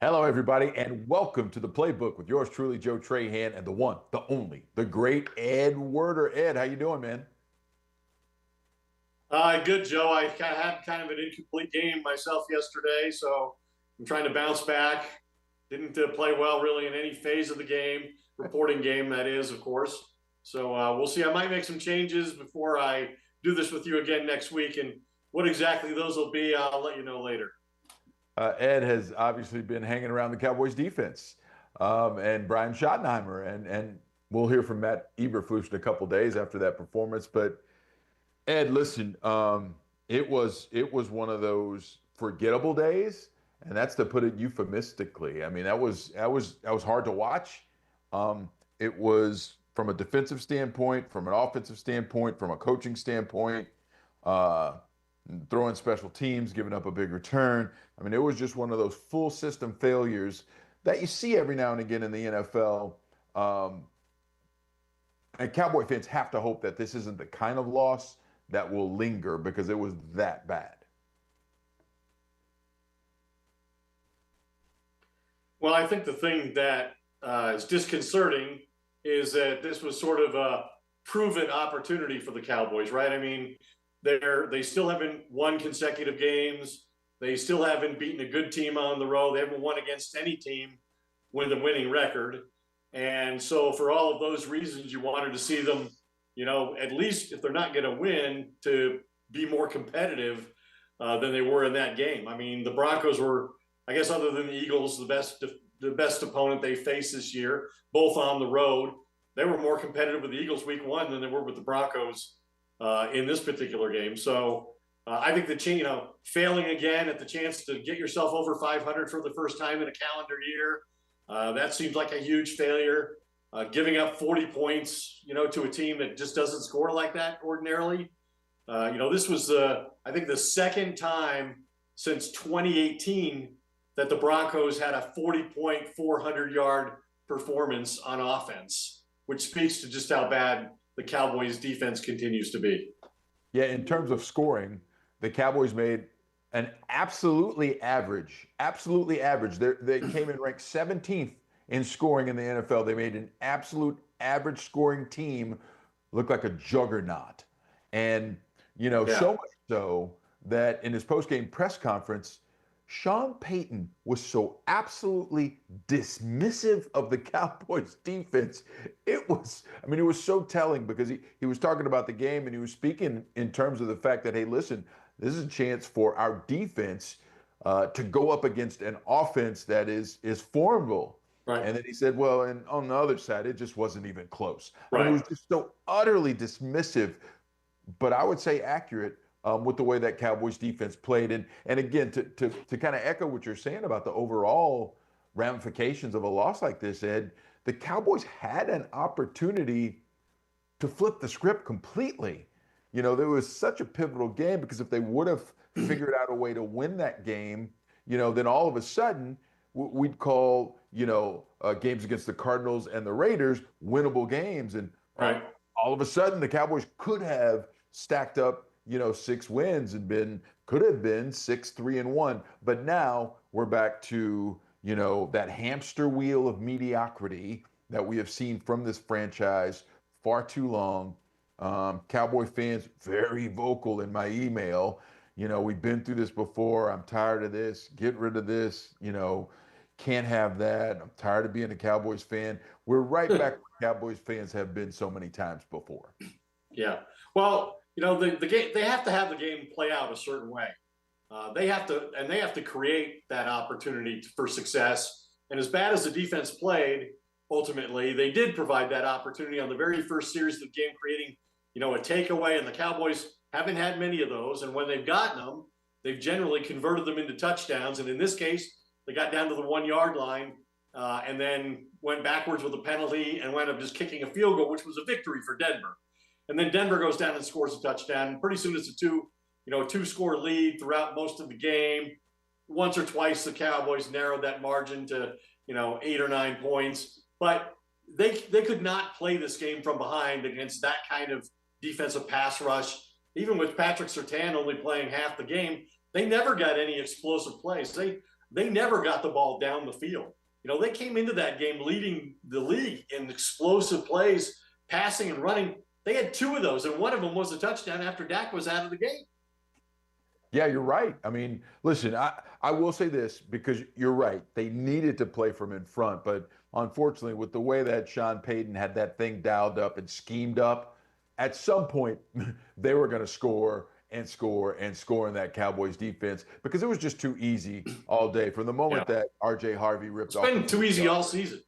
Hello, everybody, and welcome to the Playbook with yours truly, Joe Trahan, and the one, the only, the great Ed Werder. Ed, how you doing, man? Good, Joe. I had kind of an incomplete game myself yesterday, so I'm trying to bounce back. Didn't play well really in any phase of the game, reporting game, that is, of course. So we'll see. I might make some changes before I do this with you again next week, and what exactly those will be, I'll let you know later. Ed has obviously been hanging around the Cowboys defense and Brian Schottenheimer, and we'll hear from Matt Eberflus in a couple days after that performance. But Ed, listen, it was one of those forgettable days, and that's to put it euphemistically. I mean, that was hard to watch. It was from a defensive standpoint, from an offensive standpoint, from a coaching standpoint, uh, throwing special teams, giving up a big return. I mean, it was just one of those full system failures that you see every now and again in the NFL. Um, and Cowboy fans have to hope that this isn't the kind of loss that will linger because it was that bad. Well, I think the thing that is disconcerting is that this was sort of a proven opportunity for the Cowboys, right? I mean, they still haven't won consecutive games. They still haven't beaten a good team on the road. They haven't won against any team with a winning record. And so for all of those reasons, you wanted to see them, at least if they're not going to win, to be more competitive than they were in that game. I mean, the Broncos were, I guess, other than the Eagles, the best opponent they faced this year, both on the road. They were more competitive with the Eagles week one than they were with the Broncos in this particular game. So I think failing again at the chance to get yourself over 500 for the first time in a calendar year, that seems like a huge failure. Giving up 40 points, to a team that just doesn't score like that ordinarily. This was, I think, the second time since 2018 that the Broncos had a 40-point, 400-yard performance on offense, which speaks to just how bad the Cowboys' defense continues to be. Yeah, in terms of scoring, the Cowboys made an absolutely average. They came in ranked 17th in scoring in the NFL. They made an absolute average scoring team look like a juggernaut. And, so Yeah. much so that in his post-game press conference, Sean Payton was so absolutely dismissive of the Cowboys defense. It was so telling because he was talking about the game and he was speaking in terms of the fact that, hey, listen, this is a chance for our defense to go up against an offense that is formidable. Right. And then he said, well, and on the other side, it just wasn't even close. I mean, it was Right. just so utterly dismissive, but I would say accurate with the way that Cowboys defense played. And again, to kind of echo what you're saying about the overall ramifications of a loss like this, Ed, the Cowboys had an opportunity to flip the script completely. There was such a pivotal game because if they would have figured out a way to win that game, then all of a sudden we'd call, games against the Cardinals and the Raiders winnable games. And Right. all of a sudden the Cowboys could have stacked up, 6 wins and could have been 6-3-1. But now we're back to, that hamster wheel of mediocrity that we have seen from this franchise far too long. Cowboy fans very vocal in my email. We've been through this before. I'm tired of this. Get rid of this. Can't have that. I'm tired of being a Cowboys fan. We're right back where Cowboys fans have been so many times before. Yeah. Well, the game, they have to have the game play out a certain way. They have to create that opportunity for success. And as bad as the defense played, ultimately, they did provide that opportunity on the very first series of the game, creating, a takeaway. And the Cowboys haven't had many of those. And when they've gotten them, they've generally converted them into touchdowns. And in this case, they got down to the 1 yard line and then went backwards with a penalty and wound up just kicking a field goal, which was a victory for Denver. And then Denver goes down and scores a touchdown. And pretty soon it's a two-score lead throughout most of the game. Once or twice the Cowboys narrowed that margin to 8 or 9 points, but they could not play this game from behind against that kind of defensive pass rush. Even with Patrick Surtain only playing half the game, they never got any explosive plays. they never got the ball down the field. You know, they came into that game leading the league in explosive plays, passing and running. They had 2 of those, and one of them was a touchdown after Dak was out of the game. Yeah, you're right. I mean, listen, I will say this because you're right. They needed to play from in front, but unfortunately, with the way that Sean Payton had that thing dialed up and schemed up, at some point they were going to score and score and score in that Cowboys defense because it was just too easy all day. From the Yeah. moment that R.J. Harvey ripped It's off, been too easy all season.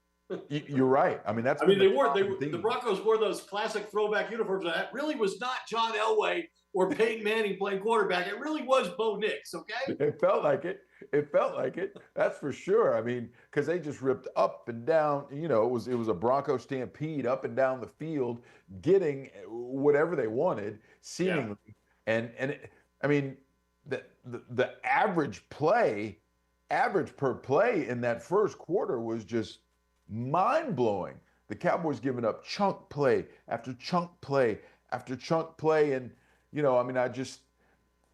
You're right. I mean, that's. I mean, the Broncos wore those classic throwback uniforms. That really was not John Elway or Peyton Manning playing quarterback. It really was Bo Nix. Okay. It felt like it. It felt like it. That's for sure. I mean, because they just ripped up and down. You know, it was a Bronco stampede up and down the field, getting whatever they wanted, seemingly. Yeah. I mean, the average per play in that first quarter was just mind-blowing. The Cowboys giving up chunk play after chunk play after chunk play. And, you know, I mean,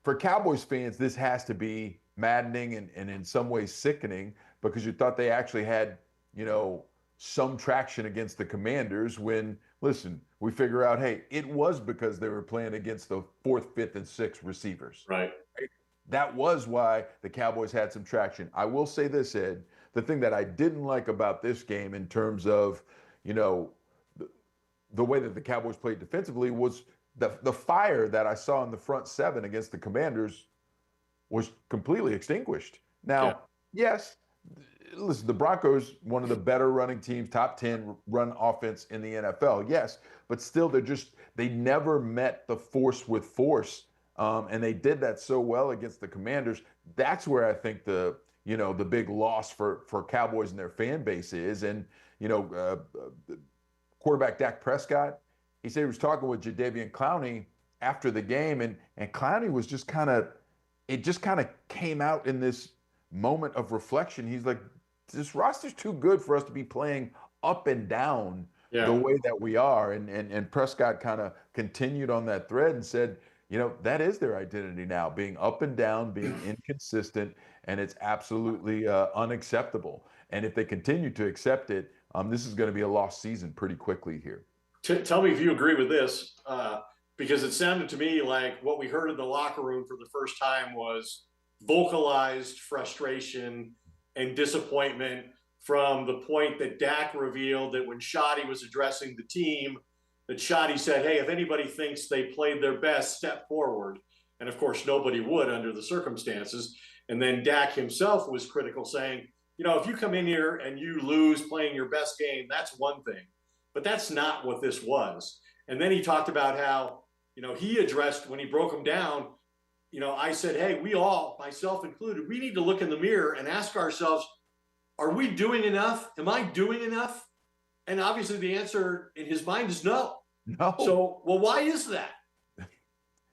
for Cowboys fans, this has to be maddening and in some ways sickening because you thought they actually had, you know, some traction against the Commanders when, listen, we figure out, hey, it was because they were playing against the 4th, 5th, and 6th receivers. Right. That was why the Cowboys had some traction. I will say this, Ed, the thing that I didn't like about this game in terms of, you know, the way that the Cowboys played defensively was the fire that I saw in the front 7 against the Commanders was completely extinguished. Now, yes, listen, the Broncos, one of the better running teams, top 10 run offense in the NFL, yes, but still they never met the force with force. And they did that so well against the Commanders. That's where I think the big loss for Cowboys and their fan base is. And, you know, quarterback Dak Prescott, he said he was talking with Jadeveon Clowney after the game, and Clowney was just kind of came out in this moment of reflection. He's like, this roster's too good for us to be playing up and down the way that we are. And Prescott kind of continued on that thread and said, you know, that is their identity now, being up and down, being inconsistent, and it's absolutely unacceptable. And if they continue to accept it, this is going to be a lost season pretty quickly here. Tell me if you agree with this, because it sounded to me like what we heard in the locker room for the first time was vocalized frustration and disappointment from the point that Dak revealed that when Shoddy was addressing the team, that Shoddy said, hey, if anybody thinks they played their best, step forward. And of course, nobody would under the circumstances. And then Dak himself was critical, saying, you know, if you come in here and you lose playing your best game, that's one thing. But that's not what this was. And then he talked about how, you know, he addressed when he broke them down, you know, I said, hey, we all, myself included, we need to look in the mirror and ask ourselves, are we doing enough? Am I doing enough? And obviously the answer in his mind is no. No. So, well, why is that?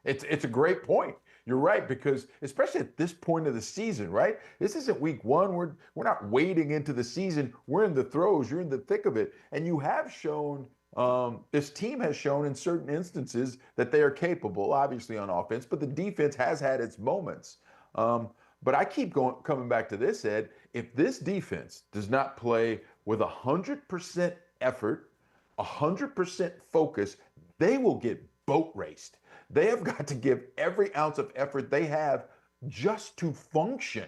It's a great point. You're right, because especially at this point of the season, right? This isn't week 1. We're not wading into the season. We're in the throes. You're in the thick of it. And you have shown, this team has shown in certain instances that they are capable, obviously on offense, but the defense has had its moments. But I keep coming back to this, Ed. If this defense does not play with 100% effort, 100% focus, they will get boat raced. They have got to give every ounce of effort they have just to function.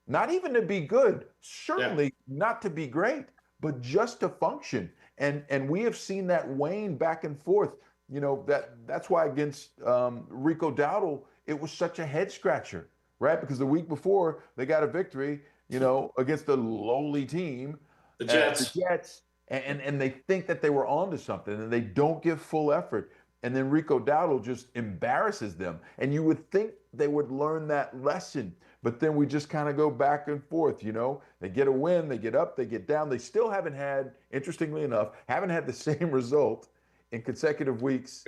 Not even to be good, certainly not to be great, but just to function. And we have seen that wane back and forth. You know, that's why against Rico Dowdle, it was such a head scratcher, right? Because the week before they got a victory, you know, against a lowly team, the Jets. And they think that they were onto something and they don't give full effort. And then Rico Dowdle just embarrasses them. And you would think they would learn that lesson. But then we just kind of go back and forth, you know. They get a win, they get up, they get down. They still haven't had, interestingly enough, haven't had the same result in consecutive weeks.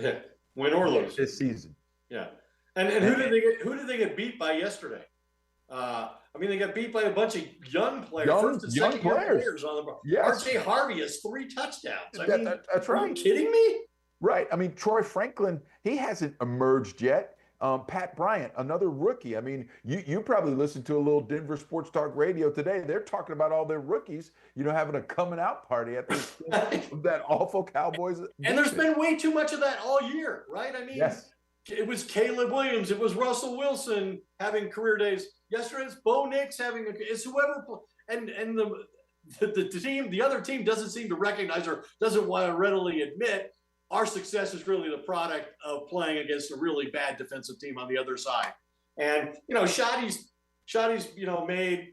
Win or lose. This season. Yeah. And who did they get beat by yesterday? I mean, they got beat by a bunch of young players, first and second year players on the. Yes. R.J. Harvey has 3 touchdowns. I mean, that's right. Are you kidding me? Right. I mean, Troy Franklin, he hasn't emerged yet. Pat Bryant, another rookie. I mean, you probably listened to a little Denver sports talk radio today. They're talking about all their rookies, having a coming out party at the expense of that awful Cowboys And there's defense. been way too much of that all year, right? I mean, Yes. it was Caleb Williams, it was Russell Wilson having career days. Yesterday it's Bo Nix it's whoever, and the team, the other team doesn't seem to recognize or doesn't want to readily admit our success is really the product of playing against a really bad defensive team on the other side. And Shoddy's made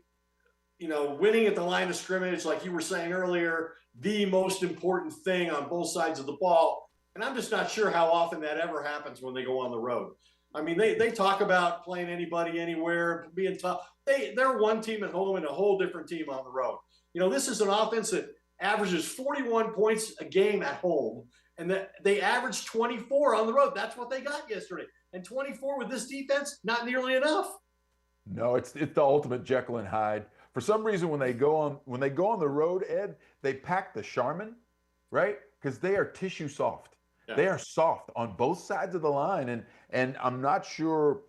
winning at the line of scrimmage, like you were saying earlier, the most important thing on both sides of the ball. And I'm just not sure how often that ever happens when they go on the road. I mean, they talk about playing anybody, anywhere, being tough. They're one team at home and a whole different team on the road. This is an offense that averages 41 points a game at home, and that they average 24 on the road. That's what they got yesterday. And 24 with this defense, not nearly enough. No, it's the ultimate Jekyll and Hyde. For some reason, when they go on the road, Ed, they pack the Charmin, right? Because they are tissue soft. Yeah. They are soft on both sides of the line, and I'm not sure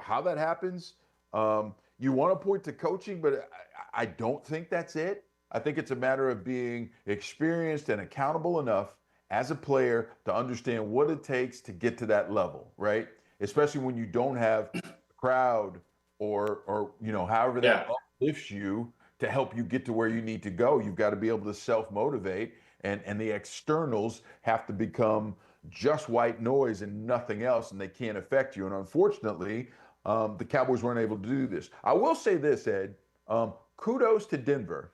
how that happens. You want to point to coaching, but I don't think that's it. I think it's a matter of being experienced and accountable enough as a player to understand what it takes to get to that level, right? Especially when you don't have a crowd or however that uplifts you to help you get to where you need to go. You've got to be able to self-motivate, and the externals have to become just white noise and nothing else, and they can't affect you. And unfortunately, the Cowboys weren't able to do this. I will say this, Ed, kudos to Denver.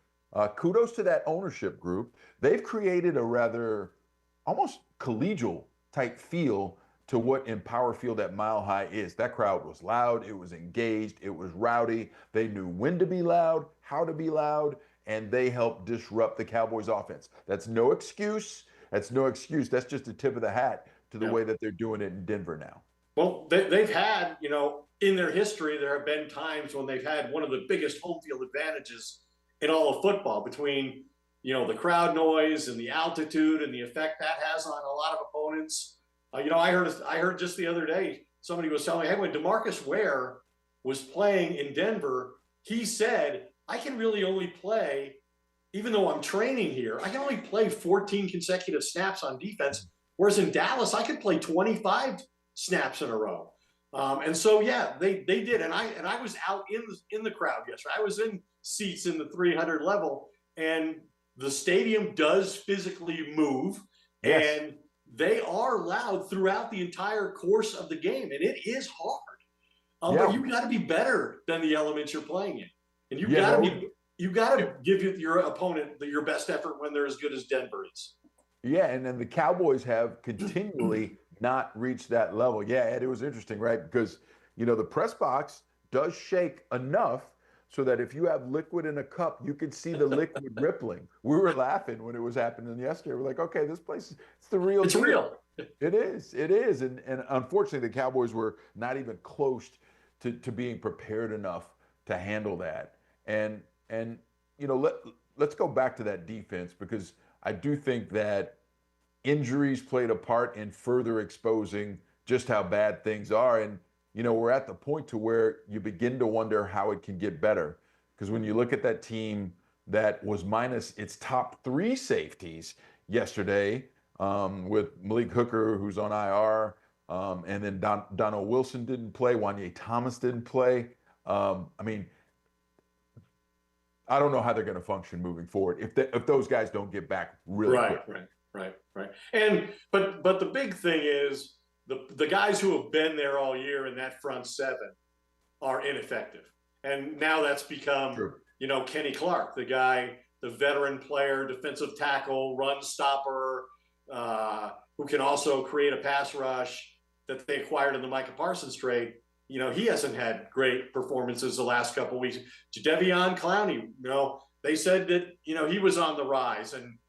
Kudos to that ownership group. They've created a rather almost collegial type feel to what Empower Field at Mile High is. That crowd was loud, it was engaged, it was rowdy. They knew when to be loud, how to be loud, and they helped disrupt the Cowboys offense. That's no excuse. That's just the tip of the hat to the way that they're doing it in Denver now. Well, they've had, in their history, there have been times when they've had one of the biggest home field advantages in all of football between, the crowd noise and the altitude and the effect that has on a lot of opponents. I heard just the other day, somebody was telling me, hey, when DeMarcus Ware was playing in Denver, he said, I can really only play, even though I'm training here, I can only play 14 consecutive snaps on defense. Whereas in Dallas, I could play 25 snaps in a row. And so, they did. And I was out in the crowd yesterday. I was in seats in the 300 level, and the stadium does physically move. Yes. And they are loud throughout the entire course of the game, and it is hard. But you got to be better than the elements you're playing in, and you got to give your opponent your best effort when they're as good as Denver is. Yeah, and then the Cowboys have continually not reached that level. Yeah, Ed, it was interesting, right? Because the press box does shake enough so that if you have liquid in a cup, you could see the liquid rippling. We were laughing when it was happening yesterday. We're like, okay, this place, it's the real deal. Real. It is. And unfortunately, the Cowboys were not even close to being prepared enough to handle that. And let's go back to that defense, because I do think that injuries played a part in further exposing just how bad things are. And we're at the point to where you begin to wonder how it can get better. Because when you look at that team that was minus its top 3 safeties yesterday, with Malik Hooker, who's on IR, and then Donald Wilson didn't play, Wanye Thomas didn't play. I don't know how they're going to function moving forward if those guys don't get back really quick. Right. And but the big thing is, the guys who have been there all year in that front 7 are ineffective. And now that's become, Kenny Clark, the veteran player, defensive tackle, run stopper, who can also create a pass rush that they acquired in the Micah Parsons trade. He hasn't had great performances the last couple of weeks. Jadeveon Clowney, they said that, he was on the rise, and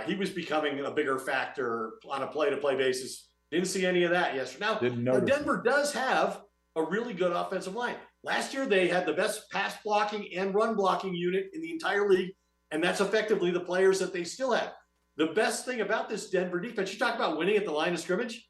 he was becoming a bigger factor on a play-to-play basis. Didn't see any of that yesterday. Now, Denver does have a really good offensive line. Last year, they had the best pass blocking and run blocking unit in the entire league, and that's effectively the players that they still have. The best thing about this Denver defense, you talk about winning at the line of scrimmage,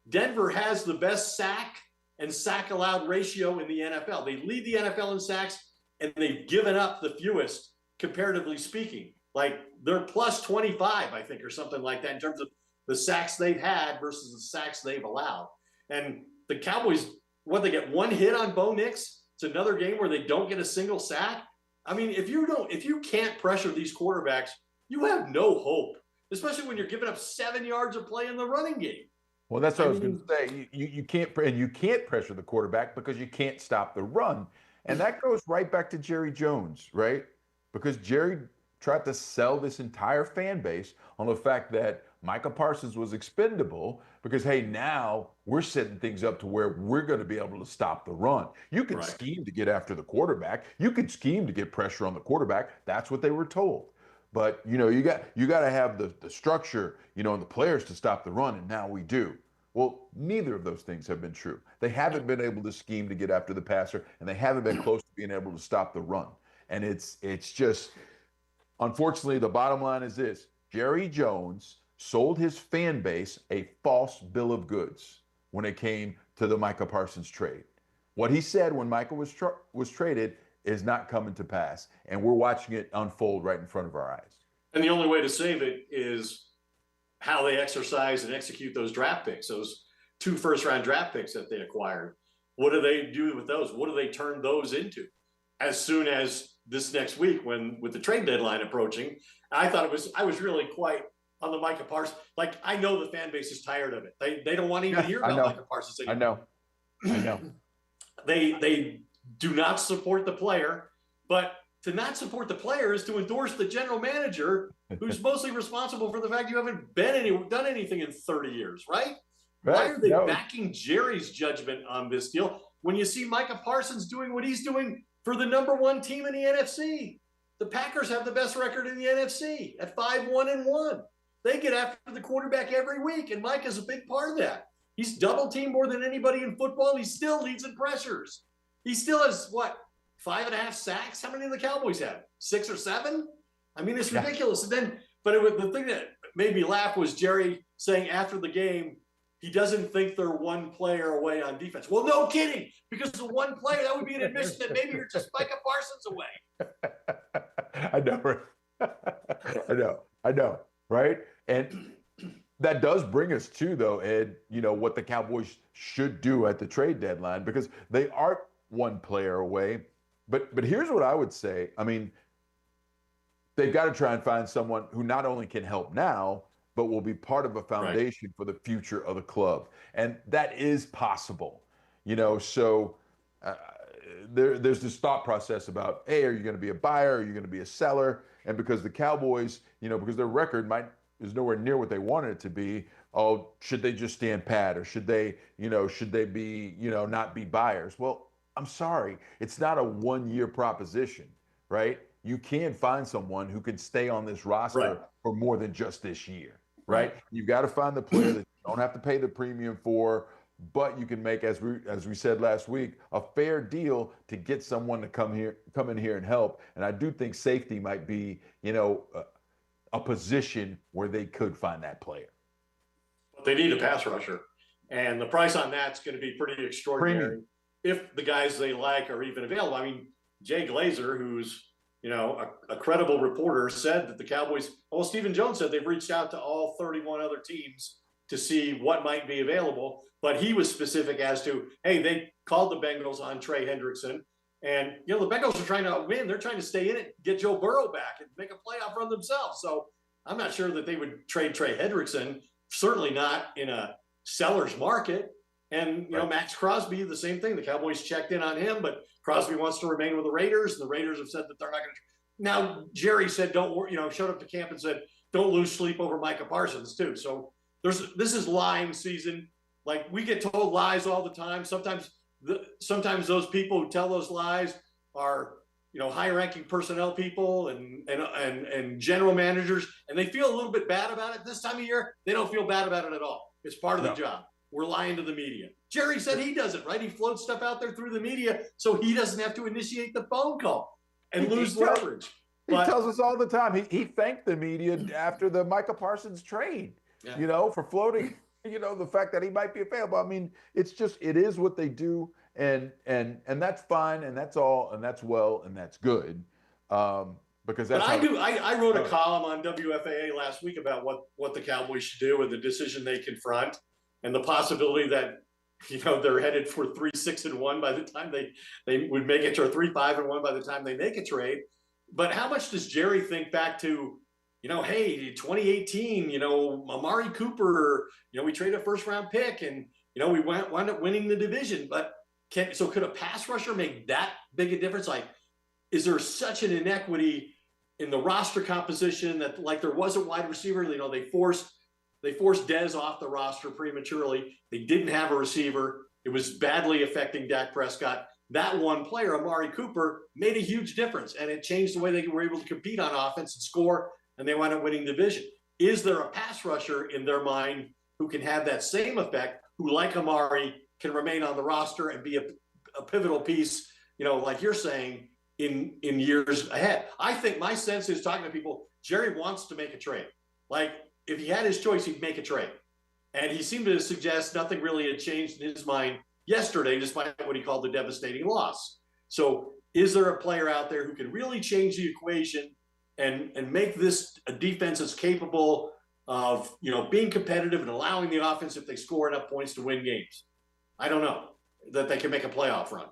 Denver has the best sack and sack allowed ratio in the NFL. They lead the NFL in sacks, and they've given up the fewest, comparatively speaking. Like they're plus 25, I think, or something like that in terms of the sacks they've had versus the sacks they've allowed. And the Cowboys, what, they get one hit on Bo Nix? It's another game where they don't get a single sack. I mean, if you can't pressure these quarterbacks, you have no hope, especially when you're giving up 7 yards of play in the running game. Well, that's what I was going to say. You can't pressure the quarterback because you can't stop the run. And that goes right back to Jerry Jones, right? Because Jerry tried to sell this entire fan base on the fact that Micah Parsons was expendable because, hey, now we're setting things up to where we're going to be able to stop the run. You can scheme to get after the quarterback. You can scheme to get pressure on the quarterback. That's what they were told. But, you got to have the structure, and the players to stop the run, and now we do. Well, neither of those things have been true. They haven't been able to scheme to get after the passer, and they haven't been close to being able to stop the run. And it's just, unfortunately, the bottom line is this. Jerry Jones sold his fan base a false bill of goods when it came to the Micah Parsons trade. What he said when Micah was traded is not coming to pass, and we're watching it unfold right in front of our eyes. And the only way to save it is how they exercise and execute those draft picks, those 2 first-round draft picks that they acquired. What do they do with those? What do they turn those into? As soon as this next week, with the trade deadline approaching, I was really quite on the Micah Parsons. Like, I know the fan base is tired of it. They don't want to even hear about Micah Parsons anymore. I know. They do not support the player, but to not support the player is to endorse the general manager, who's mostly responsible for the fact you haven't done anything in 30 years, right? Why are they backing Jerry's judgment on this deal when you see Micah Parsons doing what he's doing for the number 1 team in the NFC? The Packers have the best record in the NFC at 5-1-1. They get after the quarterback every week, and Micah's a big part of that. He's double teamed more than anybody in football. He still leads in pressures. He still has, 5.5 sacks? How many do the Cowboys have? 6 or 7? I mean, it's ridiculous. And then, the thing that made me laugh was Jerry saying after the game, he doesn't think they're one player away on defense. Well, no kidding, because the one player, that would be an admission that maybe you're just Micah Parsons away. I know, right? And that does bring us to, though, Ed, what the Cowboys should do at the trade deadline, because they aren't one player away. But here's what I would say. I mean, they've got to try and find someone who not only can help now, but will be part of a foundation for the future of the club. And that is possible, so there's this thought process about, hey, are you going to be a buyer? Are you going to be a seller? And because the Cowboys, because their record is nowhere near what they wanted it to be, should they just stand pat, or should they be, not be buyers? Well, I'm sorry, it's not a 1-year proposition, right? You can find someone who can stay on this roster for more than just this year, right? You've got to find the player that you don't have to pay the premium for, but you can make, as we said last week, a fair deal to get someone to come in here and help. And I do think safety might be, a position where they could find that player. But they need a pass rusher, and the price on that's going to be pretty extraordinary if the guys they like are even available. I mean, Jay Glazer, who's a credible reporter, said that the Cowboys, Stephen Jones said they've reached out to all 31 other teams to see what might be available. But he was specific as to, hey, they called the Bengals on Trey Hendrickson. And, the Bengals are trying to win. They're trying to stay in it, get Joe Burrow back, and make a playoff run themselves. So I'm not sure that they would trade Trey Hendrickson, certainly not in a seller's market. And, Max Crosby, the same thing. The Cowboys checked in on him, but Crosby wants to remain with the Raiders. The Raiders have said that they're not going to. Now, Jerry said, showed up to camp and said, don't lose sleep over Micah Parsons, too. So this is lying season. Like, we get told lies all the time. Sometimes those people who tell those lies are, high-ranking personnel people and general managers, and they feel a little bit bad about it. This time of year, they don't feel bad about it at all. It's part of the job. We're lying to the media. Jerry said he does it, right? He floats stuff out there through the media so he doesn't have to initiate the phone call and lose leverage. He tells us all the time. He thanked the media after the Micah Parsons trade, for floating the fact that he might be available. I mean, it is what they do, and that's fine, and that's all, and that's well, and that's good, because But that's how. I wrote a column on WFAA last week about what the Cowboys should do and the decision they confront, and the possibility that they're headed for 3-6-1 by the time they would make it, or 3-5-1 by the time they make a trade. But how much does Jerry think back to, hey, 2018, Amari Cooper, we traded a first round pick and, we wound up winning the division. But could a pass rusher make that big a difference? Like, is there such an inequity in the roster composition that, like, there was a wide receiver, they forced Dez off the roster prematurely. They didn't have a receiver. It was badly affecting Dak Prescott. That one player, Amari Cooper, made a huge difference, and it changed the way they were able to compete on offense and score, and they wound up winning the division. Is there a pass rusher in their mind who can have that same effect, who, like Amari, can remain on the roster and be a pivotal piece, like you're saying, in years ahead? I think my sense is, talking to people, Jerry wants to make a trade. Like, if he had his choice, he'd make a trade. And he seemed to suggest nothing really had changed in his mind yesterday, despite what he called the devastating loss. So is there a player out there who can really change the equation and make this a defense that's capable of, being competitive and allowing the offense, if they score enough points, to win games? I don't know that they can make a playoff run.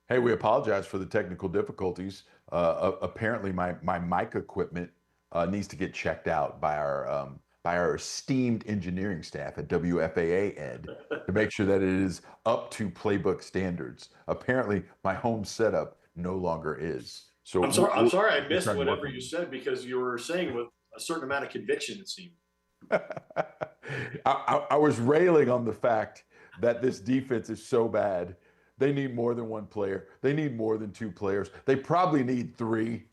Hey, we apologize for the technical difficulties. Apparently, my mic equipment needs to get checked out by our esteemed engineering staff at WFAA, Ed, to make sure that it is up to Playbook standards. Apparently, my home setup no longer is. So I'm sorry I missed whatever you said, because you were saying with a certain amount of conviction, it seemed. I was railing on the fact that this defense is so bad. They need more than one player. They need more than two players. They probably need three,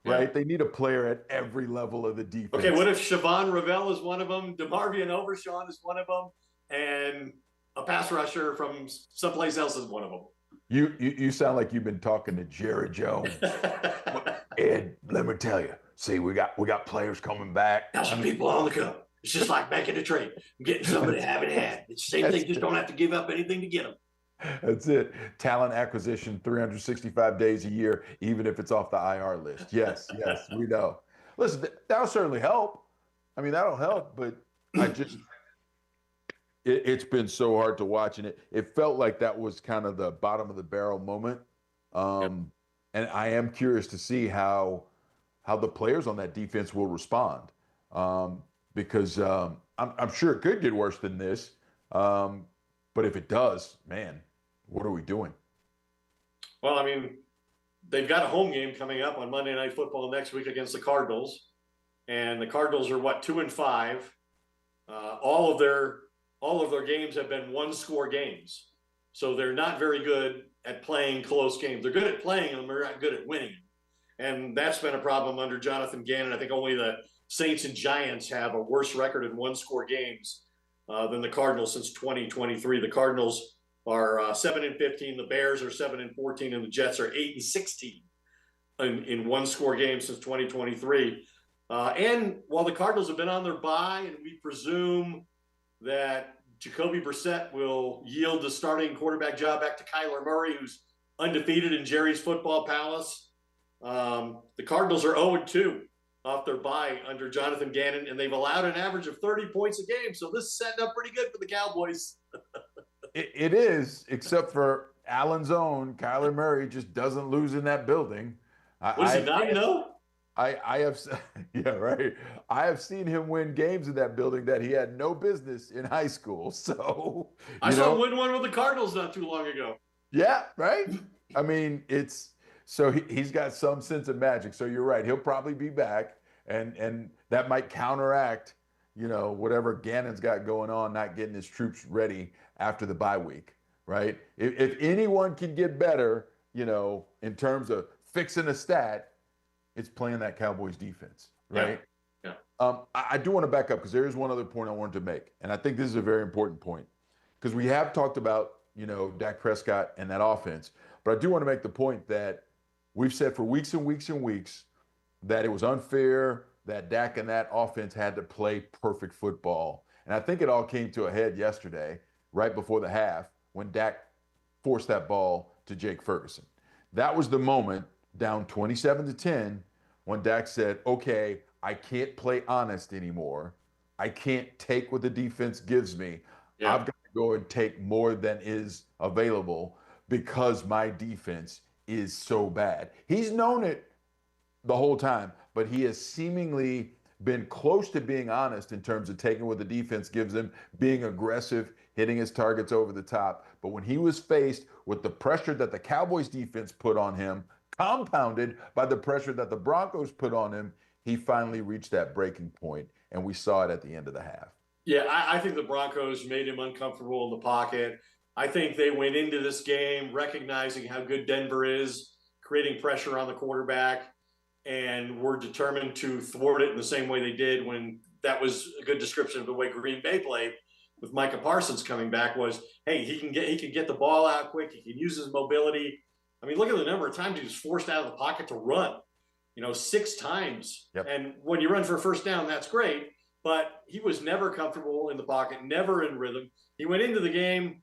right? Yeah. They need a player at every level of the defense. Okay, what if Siobhan Ravel is one of them, DeMarvion Overshawn is one of them, and a pass rusher from someplace else is one of them? You sound like you've been talking to Jerry Jones. Ed, let me tell you. See, we got players coming back. Got some people on the come. It's just like making a trade. I'm getting somebody I haven't had. It's the same thing. Just don't have to give up anything to get them. That's it. Talent acquisition, 365 days a year, even if it's off the IR list. Yes, we know. Listen, that'll certainly help. I mean, that'll help, but it's been so hard to watch, and it felt like that was kind of the bottom of the barrel moment. And I am curious to see how the players on that defense will respond, because I'm sure it could get worse than this. But if it does, man, what are we doing? Well, I mean, they've got a home game coming up on Monday Night Football next week against the Cardinals, and the Cardinals are 2-5. All of their games have been one-score games. So they're not very good at playing close games. They're good at playing them, they're not good at winning. And that's been a problem under Jonathan Gannon. I think only the Saints and Giants have a worse record in one-score games than the Cardinals since 2023. The Cardinals are 7-15, the Bears are 7-14, and the Jets are 8-16 in one-score games since 2023. And while the Cardinals have been on their bye, and we presume that Jacoby Brissett will yield the starting quarterback job back to Kyler Murray, who's undefeated in Jerry's Football Palace. The Cardinals are 0-2 off their bye under Jonathan Gannon, and they've allowed an average of 30 points a game. So this is setting up pretty good for the Cowboys. It is, except for Allen's own Kyler Murray just doesn't lose in that building. What is he, 9-0? I have, yeah, right. I have seen him win games in that building that he had no business in high school. So I saw him win one with the Cardinals not too long ago. Yeah, right. I mean, he's got some sense of magic. So you're right. He'll probably be back, and that might counteract, whatever Gannon's got going on, not getting his troops ready after the bye week, right? If anyone can get better, in terms of fixing a stat, it's playing that Cowboys defense, right? Yeah. I do want to back up because there is one other point I wanted to make, and I think this is a very important point because we have talked about, Dak Prescott and that offense, but I do want to make the point that we've said for weeks and weeks and weeks that it was unfair that Dak and that offense had to play perfect football, and I think it all came to a head yesterday, right before the half, when Dak forced that ball to Jake Ferguson. That was the moment, down 27-10, when Dak said, okay, I can't play honest anymore. I can't take what the defense gives me. Yeah. I've got to go and take more than is available because my defense is so bad. He's known it the whole time, but he has seemingly been close to being honest in terms of taking what the defense gives him, being aggressive, hitting his targets over the top. But when he was faced with the pressure that the Cowboys defense put on him, compounded by the pressure that the Broncos put on him, he finally reached that breaking point, and we saw it at the end of the half. Yeah, I think the Broncos made him uncomfortable in the pocket. I think they went into this game recognizing how good Denver is, creating pressure on the quarterback, and were determined to thwart it in the same way they did when that was a good description of the way Green Bay played with Micah Parsons coming back was, hey, he can get the ball out quick. He can use his mobility. I mean, look at the number of times he was forced out of the pocket to run, 6 times. Yep. And when you run for a first down, that's great. But he was never comfortable in the pocket, never in rhythm. He went into the game,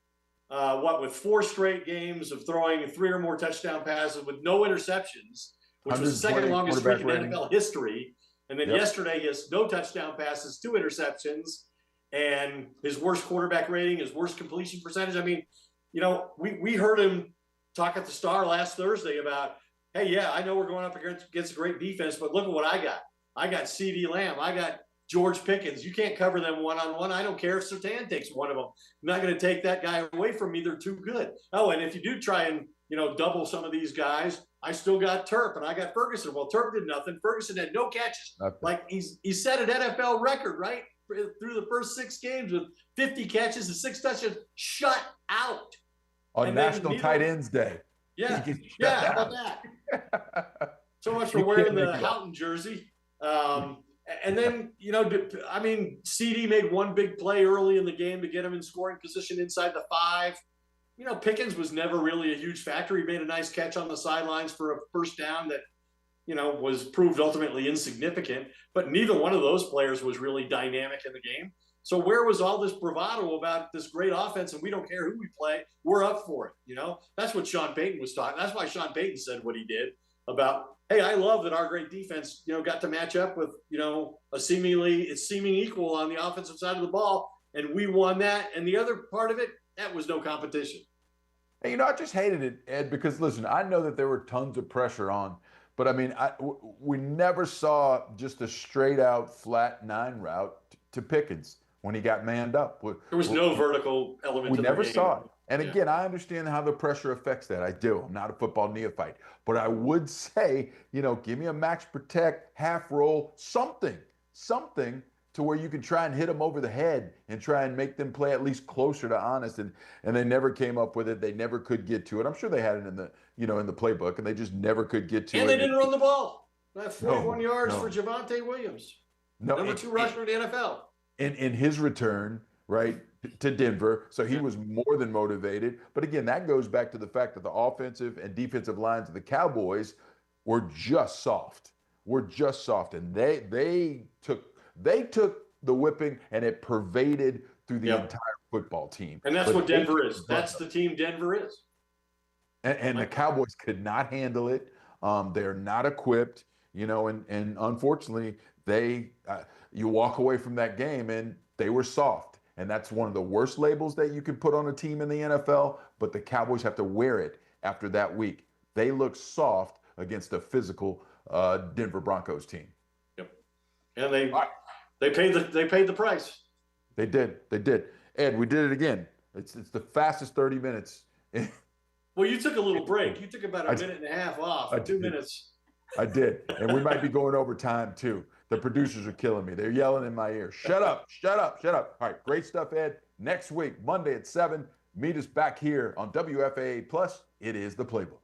with 4 straight games of throwing 3 or more touchdown passes with no interceptions, which was the second longest streak in NFL history. And then yesterday, he has no touchdown passes, 2 interceptions, and his worst quarterback rating, his worst completion percentage. I mean, we heard him talk at the Star last Thursday about, hey, yeah, I know we're going up against a great defense, but look at what I got. I got CeeDee Lamb. I got George Pickens. You can't cover them one-on-one. I don't care if Surtain takes one of them. I'm not going to take that guy away from me. They're too good. Oh, and if you do try and, double some of these guys, I still got Turp and I got Ferguson. Well, Turp did nothing. Ferguson had no catches. Okay. Like he set an NFL record, right? Through the first 6 games with 50 catches and 6 touchdowns, shut out. On National Tight Ends Day. Yeah. Yeah, how about that? So much for wearing the Houghton jersey. And then, CD made one big play early in the game to get him in scoring position inside the 5. Pickens was never really a huge factor. He made a nice catch on the sidelines for a first down that, was proved ultimately insignificant. But neither one of those players was really dynamic in the game. So where was all this bravado about this great offense and we don't care who we play, we're up for it, That's what Sean Payton was talking. That's why Sean Payton said what he did about, hey, I love that our great defense, got to match up with, a seeming equal on the offensive side of the ball, and we won that. And the other part of it, that was no competition. Hey, I just hated it, Ed, because listen, I know that there were tons of pressure on, but I mean, we never saw just a straight out flat 9 route to Pickens when he got manned up. There was no vertical element. We never saw it. And again, I understand how the pressure affects that. I do. I'm not a football neophyte. But I would say, give me a max protect, half roll, something to to where you can try and hit them over the head and try and make them play at least closer to honest. And they never came up with it. They never could get to it. I'm sure they had it in the, in the playbook, and they just never could get to it. And they didn't run the ball. That 41 No, yards no. for Javonte Williams. No, Number 2 rusher in the NFL. In his return, right, to Denver. So he was more than motivated. But again, that goes back to the fact that the offensive and defensive lines of the Cowboys were just soft. And they took the whipping, and it pervaded through the entire football team. And that's what Denver is. That's the team Denver is. And the Cowboys could not handle it. They're not equipped, and unfortunately, you walk away from that game and they were soft. And that's one of the worst labels that you can put on a team in the NFL, but the Cowboys have to wear it after that week. They look soft against a physical Denver Broncos team. Yep. And they paid the price. They did. Ed, we did it again. It's the fastest 30 minutes. Well, you took a little break. You took about a minute and a half off. 2 minutes. I did. And we might be going over time too. The producers are killing me. They're yelling in my ear. Shut up. All right. Great stuff, Ed. Next week, Monday at 7, meet us back here on WFAA Plus. It is the Playbook.